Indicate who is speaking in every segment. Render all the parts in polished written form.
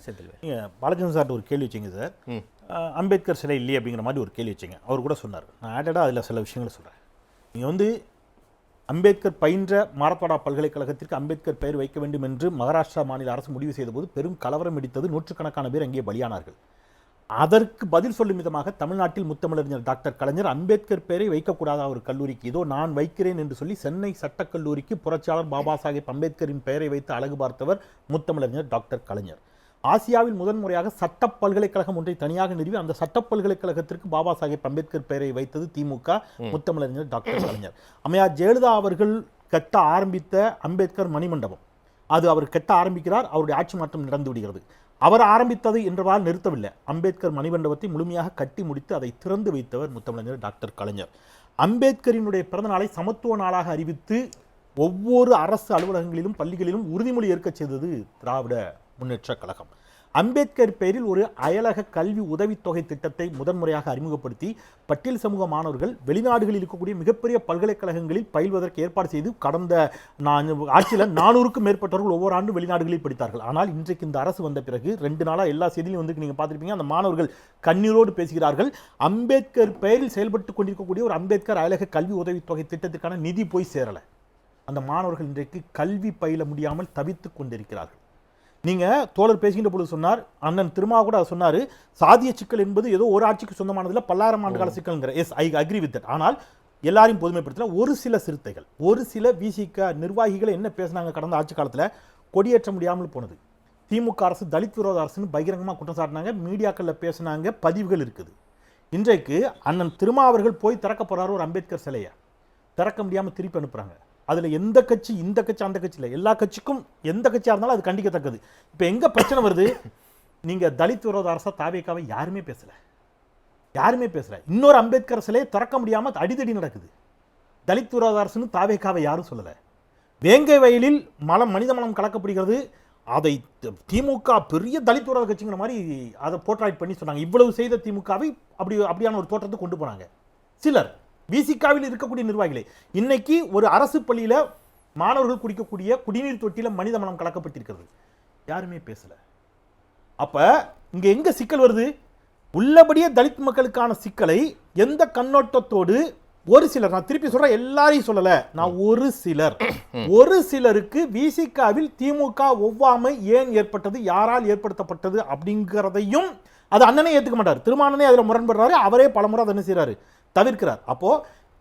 Speaker 1: நீங்கள் பாலச்சந்திரன் சார்ட்ட ஒரு கேள்வி வச்சிங்க சார். அம்பேத்கர் சிலை இல்லையே அப்படிங்கிற மாதிரி ஒரு கேள்வி வச்சிங்க. அவர் கூட சொன்னார். நான் ஆடடாக அதில் சில விஷயங்களை சொல்கிறேன். நீங்கள் அம்பேத்கர் பயின்ற மாரத்வாடா பல்கலைக்கழகத்திற்கு அம்பேத்கர் பெயர் வைக்க வேண்டும் என்று மகாராஷ்டிரா மாநில அரசு முடிவு செய்தபோது பெரும் கலவரம் வெடித்தது. நூற்றுக்கணக்கான பேர் அங்கே பலியானார்கள். அதற்கு பதில் சொல்லும் விதமாக தமிழ்நாட்டில் முத்தமிழறிஞர் டாக்டர் கலைஞர் அம்பேத்கர் பெயரை வைக்கக்கூடாத ஒரு கல்லூரிக்கு இதோ நான் வைக்கிறேன் என்று சொல்லி சென்னை சட்டக்கல்லூரிக்கு புரட்சியாளர் பாபா சாஹேப் அம்பேத்கரின் பெயரை வைத்து அழகு பார்த்தவர் முத்தமிழறிஞர் டாக்டர் கலைஞர். ஆசியாவில் முதன்முறையாக சட்ட பல்கலைக்கழகம் ஒன்றை தனியாக நிறுவி அந்த சட்ட பல்கலைக்கழகத்திற்கு பாபா சாஹேப் அம்பேத்கர் பெயரை வைத்தது திமுக, முத்தமிழறிஞர் டாக்டர் கலைஞர். அம்மையார் ஜெயலலிதா அவர்கள் கட்ட ஆரம்பித்த அம்பேத்கர் மணிமண்டபம், அது அவர் கட்ட ஆரம்பிக்கிறார், அவருடைய ஆட்சி மாற்றம் நடந்து விடுகிறது. அவர் ஆரம்பித்தது என்றவால் நிறுத்தவில்லை. அம்பேத்கர் மணிமண்டபத்தை முழுமையாக கட்டி முடித்து அதை திறந்து வைத்தவர் முத்தமிழறிஞர் டாக்டர் கலைஞர். அம்பேத்கரினுடைய பிறந்த நாளை சமத்துவ நாளாக அறிவித்து ஒவ்வொரு அரசு அலுவலகங்களிலும் பள்ளிகளிலும் உறுதிமொழி ஏற்க செய்தது திராவிட முன்னேற்ற கழகம். அம்பேத்கர் பெயரில் ஒரு அயலக கல்வி உதவித்தொகை திட்டத்தை முதன்முறையாக அறிமுகப்படுத்தி பட்டியல் சமூக மாணவர்கள் வெளிநாடுகளில் இருக்கக்கூடிய மிகப்பெரிய பல்கலைக்கழகங்களில் பயில்வதற்கு ஏற்பாடு செய்து கடந்த ஆட்சியில் 400க்கும் மேற்பட்டவர்கள் ஒவ்வொரு ஆண்டு வெளிநாடுகளில் படித்தார்கள். ஆனால் இன்றைக்கு இந்த அரசு வந்த பிறகு 2 நாளாக எல்லா செய்தியிலும் நீங்கள் பார்த்துருப்பீங்க, அந்த மாணவர்கள் கண்ணீரோடு பேசுகிறார்கள். அம்பேத்கர் பெயரில் செயல்பட்டு கொண்டிருக்கக்கூடிய ஒரு அம்பேத்கர் அயலக கல்வி உதவித்தொகை திட்டத்திற்கான நிதி போய் சேரலை. அந்த மாணவர்கள் இன்றைக்கு கல்வி பயில முடியாமல் தவித்து கொண்டிருக்கிறார்கள். நீங்கள் தோழர் பேசுகின்ற பொழுது சொன்னார், அண்ணன் திருமா கூட சொன்னார், சாதிய சிக்கல் என்பது ஏதோ ஒரு ஆட்சிக்கு சொந்தமானதில் பல்லாயிரம் ஆண்டு கால சிக்கல்ங்கிற. Yes, I agree with that. ஆனால் எல்லாரையும் பொதுமைப்படுத்தல ஒரு சில சிறுத்தைகள், ஒரு சில விசிக நிர்வாகிகள் என்ன பேசினாங்க கடந்த ஆட்சி காலத்தில், கொடியேற்ற முடியாமல் போனது. திமுக அரசு தலித் விரோத அரசுன்னு பகிரங்கமாக குற்றம் சாட்டினாங்க, மீடியாக்களில் பேசினாங்க, பதிவுகள் இருக்குது. இன்றைக்கு அண்ணன் திருமா அவர்கள் போய் திறக்க போகிறாரு ஒரு அம்பேத்கர் சிலையை, திறக்க முடியாமல் திருப்பி அனுப்புகிறாங்க. அதில் எந்த கட்சி, இந்த கட்சி, அந்த கட்சி இல்லை, எல்லா கட்சிக்கும் எந்த கட்சியாக இருந்தாலும் அது கண்டிக்கத்தக்கது. இப்போ எங்கே பிரச்சனை வருது, நீங்கள் தலித் விரோத அரசா தாவேக்காவை யாருமே பேசலை. இன்னொரு அம்பேத்கர் சிலையை திறக்க முடியாமல் அடிதடி நடக்குது. தலித் விரோத அரசுன்னு தாவேக்காவை யாரும் சொல்லலை. வேங்கை வயலில் மனித மலம் கலக்கப்படுகிறது, அதை திமுக பெரிய தலித் விரோத கட்சிங்கிற மாதிரி அதை போர்ட்ரைட் பண்ணி சொன்னாங்க. இவ்வளவு செய்த திமுகவை அப்படியான ஒரு தோற்றத்தை கொண்டு போனாங்க சிலர். விசிகாவில் இருக்கக்கூடிய நிர்வாகிகளை இன்னைக்கு ஒரு அரசு பள்ளியில் மாணவர்கள் குடிக்கக்கூடிய குடிநீர் தொட்டியில் மனித மலம் கலக்கப்பட்டிருக்கிறது, யாருமே பேசல. அப்ப இங்க எங்க சிக்கல் வருது, உள்ளபடியே தலித் மக்களுக்கான சிக்கலை எந்த கண்ணோட்டத்தோடு ஒரு சிலர், நான் திருப்பி சொல்றேன், எல்லாரையும் சொல்லல, நான் ஒரு சிலருக்கு விசிகாவில் திமுக ஒவ்வாமை ஏன் ஏற்பட்டது, யாரால் ஏற்படுத்தப்பட்டது அப்படிங்கிறதையும் அது அண்ணனே ஏற்றுக்க மாட்டார். திருமானனே அதில் முரண்படுறாரு, அவரே பலமுறை அதை என்ன செய்யறாரு, தவிர்க்கிறார். அப்போ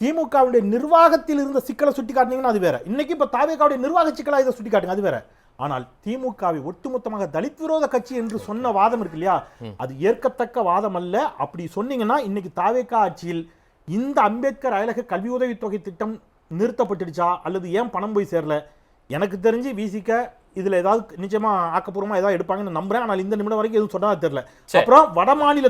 Speaker 1: திமுகவுடைய நிர்வாகத்தில் இருந்த சிக்கலை சுட்டி காட்டினீங்கன்னா அது வேற. இன்னைக்கு இப்ப தாவேகாவுடைய நிர்வாக சிக்கலா இதை சுட்டி காட்டுங்க, அது வேற. ஆனால் திமுகவை ஒட்டுமொத்தமாக தலித் விரோத கட்சி என்று சொன்ன வாதம் இருக்கு இல்லையா, அது ஏற்கத்தக்க வாதம் அல்ல. அப்படி சொன்னீங்கன்னா இன்னைக்கு தாவேகா ஆட்சியில் இந்த அம்பேத்கர் அயலக கல்வி உதவித்தொகை திட்டம் நிறுத்தப்பட்டுடுச்சா அல்லது ஏன் பணம் போய் சேரல, எனக்கு தெரிஞ்சு விசிக இதுல ஏதாவது நிச்சயமா ஆக்கப்பூர்வமா ஏதாவது எடுப்பாங்கன்னு நம்புறேன். ஆனால் இந்த நிமிடம் வரைக்கும் எதுவும் சொன்னா தெரியல. அப்புறம் வடமாநில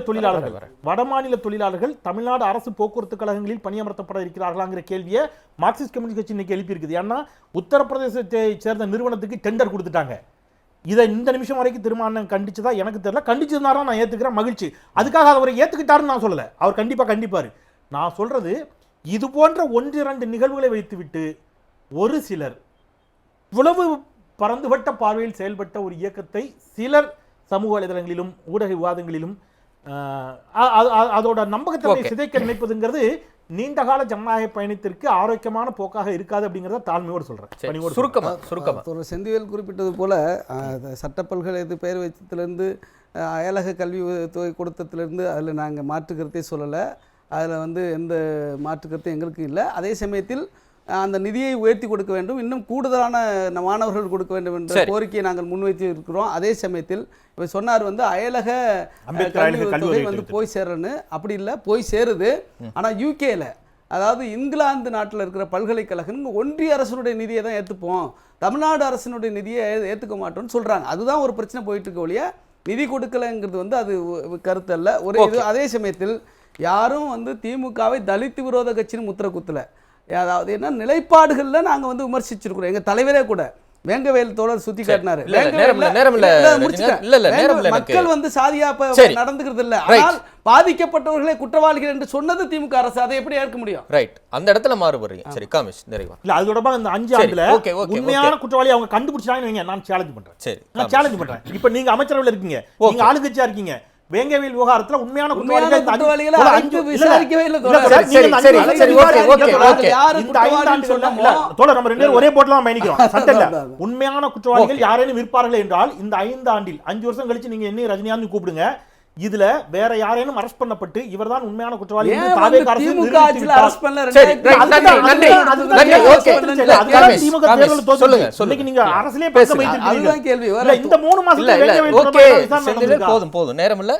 Speaker 1: தொழிலாளர்கள் தமிழ்நாடு அரசு போக்குவரத்து கழகங்களில் பணியமர்த்தப்பட இருக்கிறார்களாங்கிற கேள்வியை மார்க்சிஸ்ட் கம்யூனிஸ்ட் கட்சி இன்னைக்கு எழுப்பி இருக்குது. ஏன்னா உத்தரப்பிரதேசத்தை சேர்ந்த நிறுவனத்துக்கு டெண்டர் கொடுத்துட்டாங்க. இதை இந்த நிமிஷம் வரைக்கும் திருமாவளவன் கண்டிச்சதா எனக்கு தெரியல. கண்டிச்சதுனால நான் ஏத்துக்கிறேன், மகிழ்ச்சி. அதுக்காக அவரை ஏத்துக்கிட்டாருன்னு நான் சொல்லல, அவர் கண்டிப்பாரு. நான் சொல்றது, இது போன்ற 1-2 நிகழ்வுகளை வைத்துவிட்டு ஒரு சிலர் இவ்வளவு பரந்துபட்ட பார்வையில் செயல்பட்ட ஒரு இயக்கத்தை சிலர் சமூக வலைதளங்களிலும் ஊடக விவாதங்களிலும் அதோட நம்பகத்தன்மை சிதைக்க நினைப்பதுங்கிறது நீண்டகால ஜனநாயக பயணத்திற்கு ஆரோக்கியமான போக்காக இருக்காது அப்படிங்கிறத தாழ்மையோடு சொல்றேன்.
Speaker 2: சுருக்கமா செந்திவேல் குறிப்பிட்டது போல சட்ட பல்கலை பெயர் வைத்ததிலிருந்து அயலக கல்வி தொகை கொடுத்ததிலிருந்து அதில் நாங்கள் மாற்றுக்கருத்தை சொல்லலை. அதில் எந்த மாற்றுக்கருத்தும் எங்களுக்கு இல்லை. அதே சமயத்தில் அந்த நிதியை உயர்த்தி கொடுக்க வேண்டும், இன்னும் கூடுதலான மாணவர்கள் கொடுக்க வேண்டும் என்ற கோரிக்கையை நாங்கள் முன்வைத்து இருக்கிறோம். அதே சமயத்தில் இப்போ சொன்னார் அயலக தொகை போய் சேரன்னு, அப்படி இல்லை, போய் சேருது. ஆனால் யூகேல, அதாவது இங்கிலாந்து நாட்டில் இருக்கிற பல்கலைக்கழகம் ஒன்றிய அரசனுடைய நிதியை தான் ஏற்றுப்போம், தமிழ்நாடு அரசினுடைய நிதியை ஏற்றுக்க மாட்டோம்னு சொல்கிறாங்க. அதுதான் ஒரு பிரச்சனை போயிட்டு இருக்க ஒழிய நிதி கொடுக்கலைங்கிறது அது கருத்து அல்ல. ஒரு இது. அதே சமயத்தில் யாரும் திமுகவை தலித் விரோத கட்சின்னு முத்திர குத்தலை. அதாவது என்ன நிலைப்பாடுகளில் நாங்கள் விமர்சிச்சிருக்கிறோம். எங்கள் தலைவரே கூட வேங்கவேல் தோழர் சுத்தி காட்டினாரு.
Speaker 3: இல்ல, நேரம் இல்ல.
Speaker 2: மக்கள் வந்து சாதியா நடந்துக்கிறது இல்ல,
Speaker 3: Right.
Speaker 2: ஆனால் பாதிக்கப்பட்டவர்களே குற்றவாளிகள் என்று சொன்னது திமுக அரசு. அதை எப்படி ஏற்க முடியும்?
Speaker 3: ரைட், அந்த இடத்துல மாறுபடுறீங்க. சரி காமிஷ் நிறைவா.
Speaker 1: இல்ல அது தொடர்பாக இந்த 5
Speaker 3: சரி,
Speaker 1: ஆண்டுல
Speaker 3: okay, okay,
Speaker 1: உண்மையான குற்றவாளி அவங்க கண்டுபிடிச்சாங்கன்னு வைங்க, நான் சேலஞ்ச் பண்றேன்.
Speaker 3: சரி
Speaker 1: நான் சேலஞ்ச் பண்றேன். இப்ப நீங்க அமைச்சரவையில் இருக்கீங்க, நீங்க ஆளுங்கட்சியா இருக்கீங்க, வேங்கவேல் விவகாரத்துல உண்மையான குற்றவாளிகளை
Speaker 2: குற்றவாளிகளை அழைத்து விசாரிக்கவே இல்லை.
Speaker 1: தோழர் நம்ம 2 பேரும் ஒரே போட்ல தான் பயணிக்கிறோம். சட்டம் இல்ல. உண்மையான குற்றவாளிகள் யாரேனும் இருப்பார்கள் என்றால் இந்த 5 ஆண்டில் 5 வருஷம் கழிச்சு நீங்க என்ன ரஜினிகாந்த் கூப்பிடுங்க, இதுல வேற யாரேனும் அரெஸ்ட் பண்ணப்பட்டு இவர்தான் உண்மையான குற்றவாளி என்று தாவேக அரசு
Speaker 2: திமுக ஆட்சியில் அரஸ்ட் பண்ணல.
Speaker 3: சரி, நன்றி. ஓகே,
Speaker 1: திமுக தேர்தல் தோத்துச்சு. இன்னைக்கு நீங்க அரசியலே பக்கம் வைத்திருக்கீங்க.
Speaker 2: அதுதான் கேள்வி.
Speaker 1: இந்த 3 மாசத்துல வேங்கவேல்
Speaker 3: ஓகே, போதும் நேரம் இல்ல.